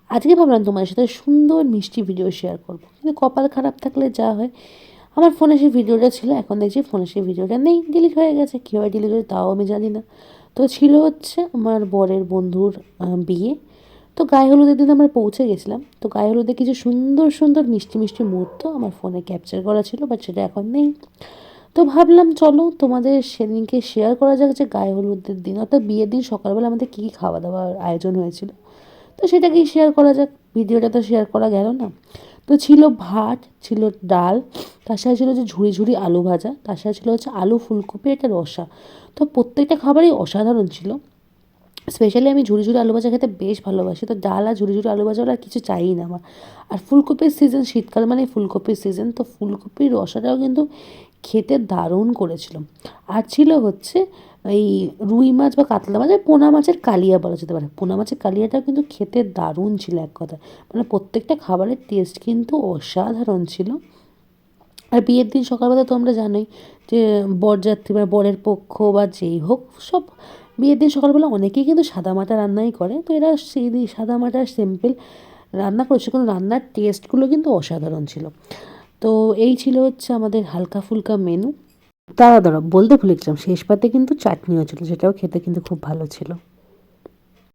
আজকে ভাবলাম তোমার সাথে সুন্দর মিষ্টি ভিডিও শেয়ার করবো, কিন্তু কপাল খারাপ থাকলে যা হয়। আমার ফোনে সেই ভিডিওটা ছিল, এখন দেখছি ফোনে সেই ভিডিওটা নেই, ডিলিট হয়ে গেছে। কীভাবে ডিলিট হয়েছে তাও আমি জানি না। তো ছিল হচ্ছে আমার বরের বন্ধুর বিয়ে। তো গায়ে হলুদের দিন আমরা পৌঁছে গেছিলাম। তো গায়ে হলুদে কিছু সুন্দর সুন্দর মিষ্টি মিষ্টি মুহূর্ত আমার ফোনে ক্যাপচার করা ছিল, বাট সেটা এখন নেই। তো ভাবলাম চলো তোমাদের সেদিনকে শেয়ার করা যাক যে গায়ে হলুদের দিন অর্থাৎ বিয়ের দিন সকালবেলা আমাদের কী কী খাওয়া দাওয়ার আয়োজন হয়েছিল। তো সেটাকেই শেয়ার করা যাক, ভিডিওটা তো শেয়ার করা গেল না। তো ছিল ভাত, ছিল ডাল, তার সাথে ছিল হচ্ছে ঝুড়ি ঝুড়ি আলু ভাজা, তার সাথে ছিল হচ্ছে আলু ফুলকপি একটা রসা। তো প্রত্যেকটা খাবারই অসাধারণ ছিল। স্পেশালি আমি ঝুড়ি ঝুড়ি আলু ভাজা খেতে বেশ ভালোবাসি। তো ডাল আর ঝুড়ি ঝুড়ি আলু ভাজা আর কিছু চাইই না আমার। আর ফুলকপির সিজন, শীতকাল মানে ফুলকপির সিজন, তো ফুলকপির রসাটাও কিন্তু খেতে দারুণ করেছিল। আর ছিল হচ্ছে এই রুই মাছ বা কাতলা মাছ, পোনা মাছের কালিয়া বলা যেতে পারে। পোনা মাছের কালিয়াটাও কিন্তু খেতে দারুণ ছিল এক কথায়। মানে প্রত্যেকটা খাবারের টেস্ট কিন্তু অসাধারণ ছিল। আর বিয়ের দিন সকালবেলা তো আমরা জানোই যে বরযাত্রী বা বরের পক্ষ বা যেই হোক সব বিয়ের দিন সকালবেলা অনেকেই কিন্তু সাদামাটা রান্নাই করে। তো এরা সেই সাদামাটা সিম্পল রান্না করেছে, কিন্তু রান্নার টেস্টগুলো কিন্তু অসাধারণ ছিল। তো এই ছিল হচ্ছে আমাদের হালকা ফুলকা মেনু। দাঁড়া দাঁড়া বলতে ভুলে গেছিলাম, শেষ পাতে কিন্তু চাটনিও ছিল, সেটাও খেতে কিন্তু খুব ভালো ছিল।